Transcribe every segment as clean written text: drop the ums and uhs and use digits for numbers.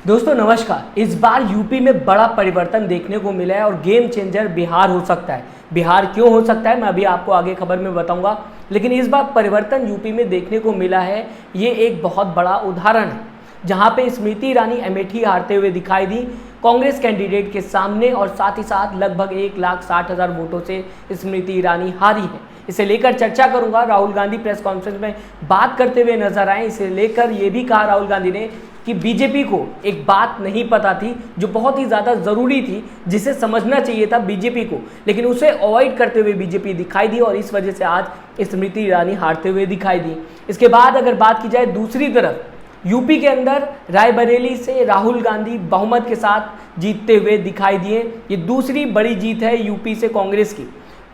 दोस्तों नमस्कार। इस बार यूपी में बड़ा परिवर्तन देखने को मिला है और गेम चेंजर बिहार हो सकता है। बिहार क्यों हो सकता है मैं अभी आपको आगे खबर में बताऊंगा, लेकिन इस बार परिवर्तन यूपी में देखने को मिला है। ये एक बहुत बड़ा उदाहरण है जहां पे स्मृति ईरानी अमेठी हारते हुए दिखाई दी कांग्रेस कैंडिडेट के सामने, और साथ ही साथ लगभग 1,60,000 वोटों से स्मृति ईरानी हारी है। इसे लेकर चर्चा करूंगा। राहुल गांधी प्रेस कॉन्फ्रेंस में बात करते हुए नजर आए। इसे लेकर ये भी कहा राहुल गांधी ने कि बीजेपी को एक बात नहीं पता थी जो बहुत ही ज़्यादा ज़रूरी थी, जिसे समझना चाहिए था बीजेपी को, लेकिन उसे अवॉइड करते हुए बीजेपी दिखाई दी और इस वजह से आज स्मृति ईरानी हारते हुए दिखाई दी। इसके बाद अगर बात की जाए दूसरी तरफ, यूपी के अंदर रायबरेली से राहुल गांधी बहुमत के साथ जीतते हुए दिखाई दिए। ये दूसरी बड़ी जीत है यूपी से कांग्रेस की।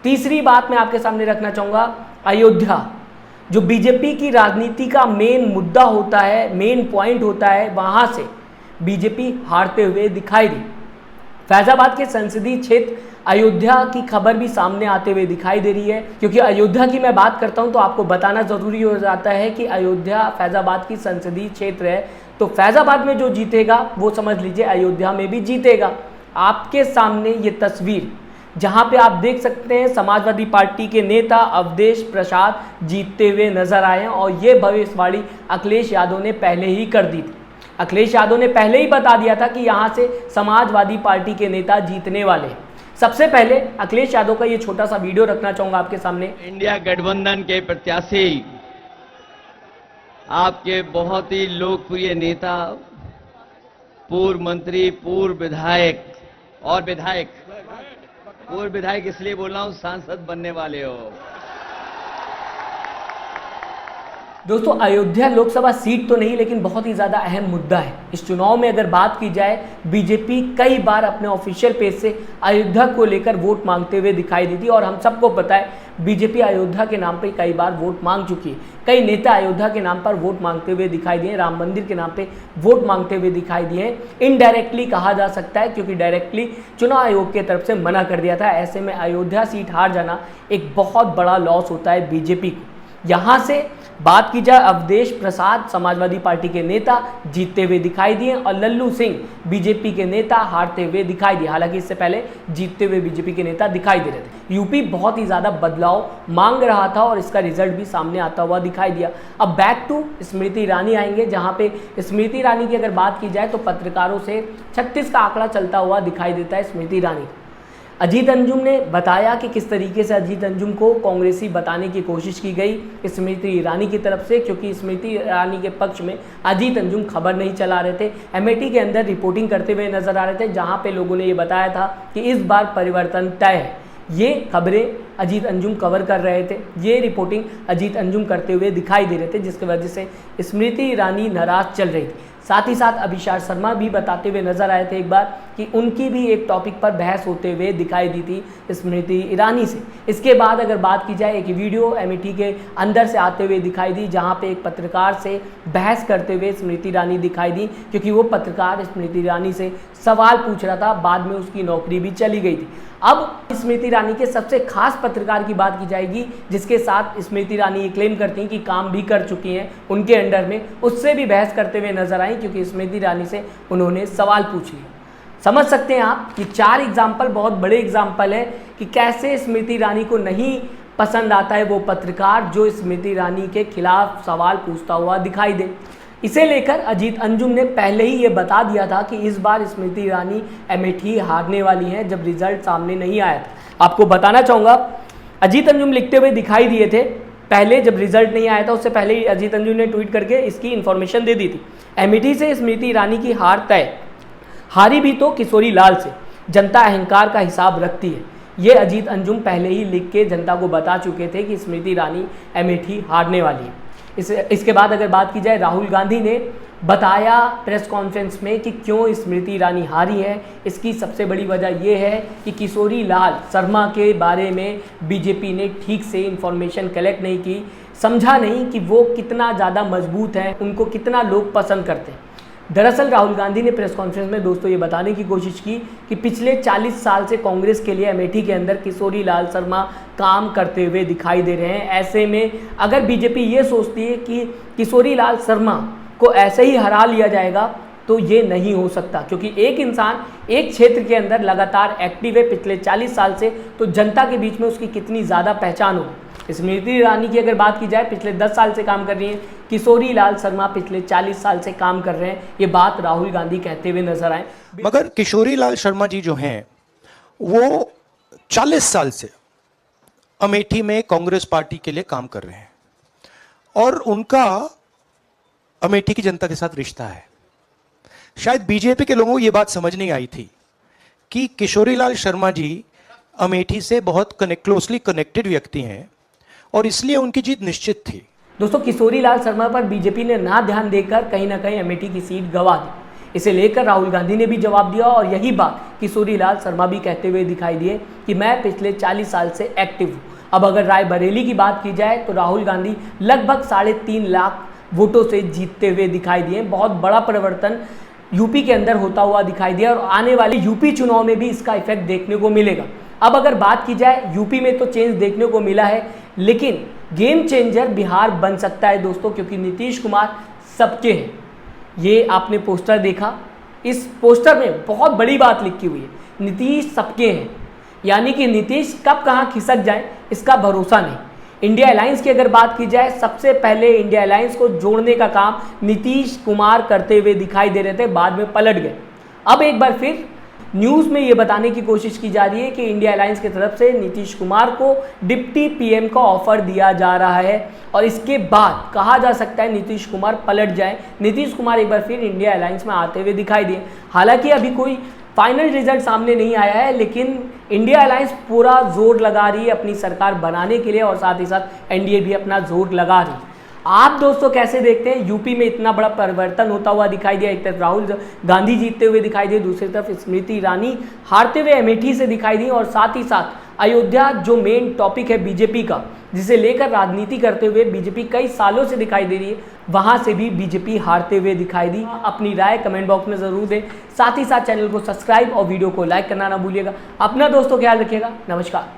तीसरी बात मैं आपके सामने रखना चाहूँगा, अयोध्या जो बीजेपी की राजनीति का मेन मुद्दा होता है, मेन पॉइंट होता है, वहाँ से बीजेपी हारते हुए दिखाई दी। फैजाबाद के संसदीय क्षेत्र अयोध्या की खबर भी सामने आते हुए दिखाई दे रही है, क्योंकि अयोध्या की मैं बात करता हूं तो आपको बताना ज़रूरी हो जाता है कि अयोध्या फैजाबाद की संसदीय क्षेत्र है। तो फैजाबाद में जो जीतेगा वो समझ लीजिए अयोध्या में भी जीतेगा। आपके सामने ये तस्वीर जहां पे आप देख सकते हैं समाजवादी पार्टी के नेता अवधेश प्रसाद जीतते हुए नजर आए हैं, और ये भविष्यवाणी अखिलेश यादव ने पहले ही कर दी थी। अखिलेश यादव ने पहले ही बता दिया था कि यहां से समाजवादी पार्टी के नेता जीतने वाले हैं। सबसे पहले अखिलेश यादव का ये छोटा सा वीडियो रखना चाहूंगा आपके सामने। इंडिया गठबंधन के प्रत्याशी, आपके बहुत ही लोकप्रिय नेता, पूर्व मंत्री, पूर्व विधायक और पूर्व विधायक इसलिए बोल रहा हूं, सांसद बनने वाले हो। दोस्तों अयोध्या लोकसभा सीट तो नहीं, लेकिन बहुत ही ज़्यादा अहम मुद्दा है इस चुनाव में। अगर बात की जाए, बीजेपी कई बार अपने ऑफिशियल पेज से अयोध्या को लेकर वोट मांगते हुए दिखाई दी थी, और हम सबको पता है बीजेपी अयोध्या के नाम पे कई बार वोट मांग चुकी है। कई नेता अयोध्या के नाम पर वोट मांगते हुए दिखाई दिए, राम मंदिर के नाम पे वोट मांगते हुए दिखाई दिए। इनडायरेक्टली कहा जा सकता है, क्योंकि डायरेक्टली चुनाव आयोग की तरफ से मना कर दिया था। ऐसे में अयोध्या सीट हार जाना एक बहुत बड़ा लॉस होता है बीजेपी को। यहाँ से बात की जाए, अवधेश प्रसाद समाजवादी पार्टी के नेता जीतते हुए दिखाई दिए, और लल्लू सिंह बीजेपी के नेता हारते हुए दिखाई दिए। हालांकि इससे पहले जीतते हुए बीजेपी के नेता दिखाई दे रहे थे। यूपी बहुत ही ज़्यादा बदलाव मांग रहा था और इसका रिजल्ट भी सामने आता हुआ दिखाई दिया। अब बैक टू स्मृति ईरानी आएंगे, जहाँ पे स्मृति ईरानी की अगर बात की जाए तो पत्रकारों से 36 का आंकड़ा चलता हुआ दिखाई देता है स्मृति ईरानी। अजीत अंजुम ने बताया कि किस तरीके से अजीत अंजुम को कांग्रेसी बताने की कोशिश की गई स्मृति ईरानी की तरफ से, क्योंकि स्मृति ईरानी के पक्ष में अजीत अंजुम खबर नहीं चला रहे थे, अमेठी के अंदर रिपोर्टिंग करते हुए नजर आ रहे थे, जहां पे लोगों ने ये बताया था कि इस बार परिवर्तन तय है। ये खबरें अजीत अंजुम कवर कर रहे थे, ये रिपोर्टिंग अजीत अंजुम करते हुए दिखाई दे रहे थे, जिसकी वजह से स्मृति ईरानी नाराज चल रही थी। साथ ही साथ अभिषार शर्मा भी बताते हुए नजर आए थे एक बार कि उनकी भी एक टॉपिक पर बहस होते हुए दिखाई दी थी स्मृति ईरानी से। इसके बाद अगर बात की जाए, एक वीडियो अमेठी के अंदर से आते हुए दिखाई दी, जहां पे एक पत्रकार से बहस करते हुए स्मृति ईरानी दिखाई दी, क्योंकि वो पत्रकार स्मृति ईरानी से सवाल पूछ रहा था। बाद में उसकी नौकरी भी चली गई थी। अब स्मृति ईरानी के सबसे खास पत्रकार की बात की जाएगी, जिसके साथ स्मृति ईरानी ये क्लेम करती हैं कि काम भी कर चुकी हैं उनके अंडर में, उससे भी बहस करते हुए नजर आई, क्योंकि स्मृति ईरानी से उन्होंने सवाल पूछ लिया। समझ सकते हैं आप कि 4 एग्जाम्पल बहुत बड़े एग्जाम्पल है कि कैसे स्मृति ईरानी को नहीं पसंद आता है वो पत्रकार जो स्मृति ईरानी के खिलाफ सवाल पूछता हुआ दिखाई दे। इसे लेकर अजीत अंजुम ने पहले ही ये बता दिया था कि इस बार स्मृति ईरानी अमेठी हारने वाली हैं, जब रिजल्ट सामने नहीं आया था। आपको बताना चाहूँगा, अजीत अंजुम लिखते हुए दिखाई दिए थे पहले, जब रिजल्ट नहीं आया था उससे पहले ही अजीत अंजुम ने ट्वीट करके इसकी इन्फॉर्मेशन दे दी थी। अमेठी से स्मृति ईरानी की हार तय, हारी भी तो किशोरी लाल से, जनता अहंकार का हिसाब रखती है। ये अजीत अंजुम पहले ही लिख के जनता को बता चुके थे कि स्मृति ईरानी अमेठी हारने वाली है। इसके बाद अगर बात की जाए, राहुल गांधी ने बताया प्रेस कॉन्फ्रेंस में कि क्यों स्मृति ईरानी हारी है। इसकी सबसे बड़ी वजह यह है कि किशोरी लाल शर्मा के बारे में बीजेपी ने ठीक से इन्फॉर्मेशन कलेक्ट नहीं की, समझा नहीं कि वो कितना ज़्यादा मजबूत हैं, उनको कितना लोग पसंद करते हैं। दरअसल राहुल गांधी ने प्रेस कॉन्फ्रेंस में दोस्तों ये बताने की कोशिश की कि पिछले 40 साल से कांग्रेस के लिए अमेठी के अंदर किशोरी लाल शर्मा काम करते हुए दिखाई दे रहे हैं। ऐसे में अगर बीजेपी ये सोचती है कि किशोरी लाल शर्मा को ऐसे ही हरा लिया जाएगा तो ये नहीं हो सकता, क्योंकि एक इंसान एक क्षेत्र के अंदर लगातार एक्टिव है पिछले 40 साल से, तो जनता के बीच में उसकी कितनी ज़्यादा पहचान होगी। स्मृति ईरानी की अगर बात की जाए, पिछले 10 साल से काम कर रही हैं। किशोरी लाल शर्मा पिछले 40 साल से काम कर रहे हैं। ये बात राहुल गांधी कहते हुए नजर आए। मगर किशोरी लाल शर्मा जी जो हैं वो 40 साल से अमेठी में कांग्रेस पार्टी के लिए काम कर रहे हैं और उनका अमेठी की जनता के साथ रिश्ता है। शायद बीजेपी के लोगों को यह बात समझ नहीं आई थी कि किशोरी लाल शर्मा जी अमेठी से बहुत क्लोजली कनेक्टेड व्यक्ति हैं और इसलिए उनकी जीत निश्चित थी। दोस्तों, किशोरी लाल शर्मा पर बीजेपी ने ना ध्यान देकर कहीं ना कहीं अमेठी की सीट गंवा दी। इसे लेकर राहुल गांधी ने भी जवाब दिया और यही बात किशोरी लाल शर्मा भी कहते हुए दिखाई दिए कि मैं पिछले 40 साल से एक्टिव हूँ। अब अगर रायबरेली की बात की जाए तो राहुल गांधी लगभग 3.5 लाख वोटों से जीतते हुए दिखाई दिए। बहुत बड़ा परिवर्तन यूपी के अंदर होता हुआ दिखाई दिया और आने वाले यूपी चुनाव में भी इसका इफेक्ट देखने को मिलेगा। अब अगर बात की जाए, यूपी में तो चेंज देखने को मिला है, लेकिन गेम चेंजर बिहार बन सकता है दोस्तों, क्योंकि नीतीश कुमार सबके हैं। ये आपने पोस्टर देखा, इस पोस्टर में बहुत बड़ी बात लिखी हुई है, नीतीश सबके हैं। यानी कि नीतीश कब कहाँ खिसक जाए इसका भरोसा नहीं। इंडिया अलायंस की अगर बात की जाए, सबसे पहले इंडिया अलायंस को जोड़ने का काम नीतीश कुमार करते हुए दिखाई दे रहे थे, बाद में पलट गए। अब एक बार फिर न्यूज़ में ये बताने की कोशिश की जा रही है कि इंडिया अलायंस की तरफ से नीतीश कुमार को डिप्टी पीएम का ऑफर दिया जा रहा है और इसके बाद कहा जा सकता है नीतीश कुमार पलट जाए। नीतीश कुमार एक बार फिर इंडिया अलायंस में आते हुए दिखाई दिए। हालांकि अभी कोई फाइनल रिजल्ट सामने नहीं आया है, लेकिन इंडिया अलायंस पूरा जोर लगा रही है अपनी सरकार बनाने के लिए और साथ ही साथ एनडीए भी अपना जोर लगा रही है। आप दोस्तों कैसे देखते हैं? यूपी में इतना बड़ा परिवर्तन होता हुआ दिखाई दिया। एक तरफ राहुल गांधी जीतते हुए दिखाई दिए, दूसरी तरफ स्मृति ईरानी हारते हुए अमेठी से दिखाई दी और साथ ही साथ अयोध्या जो मेन टॉपिक है बीजेपी का, जिसे लेकर राजनीति करते हुए बीजेपी कई सालों से दिखाई दे रही है, वहां से भी बीजेपी हारते हुए दिखाई दी। अपनी राय कमेंट बॉक्स में जरूर दें, साथ ही साथ चैनल को सब्सक्राइब और वीडियो को लाइक करना ना भूलिएगा। अपना दोस्तों ख्याल रखिएगा। नमस्कार।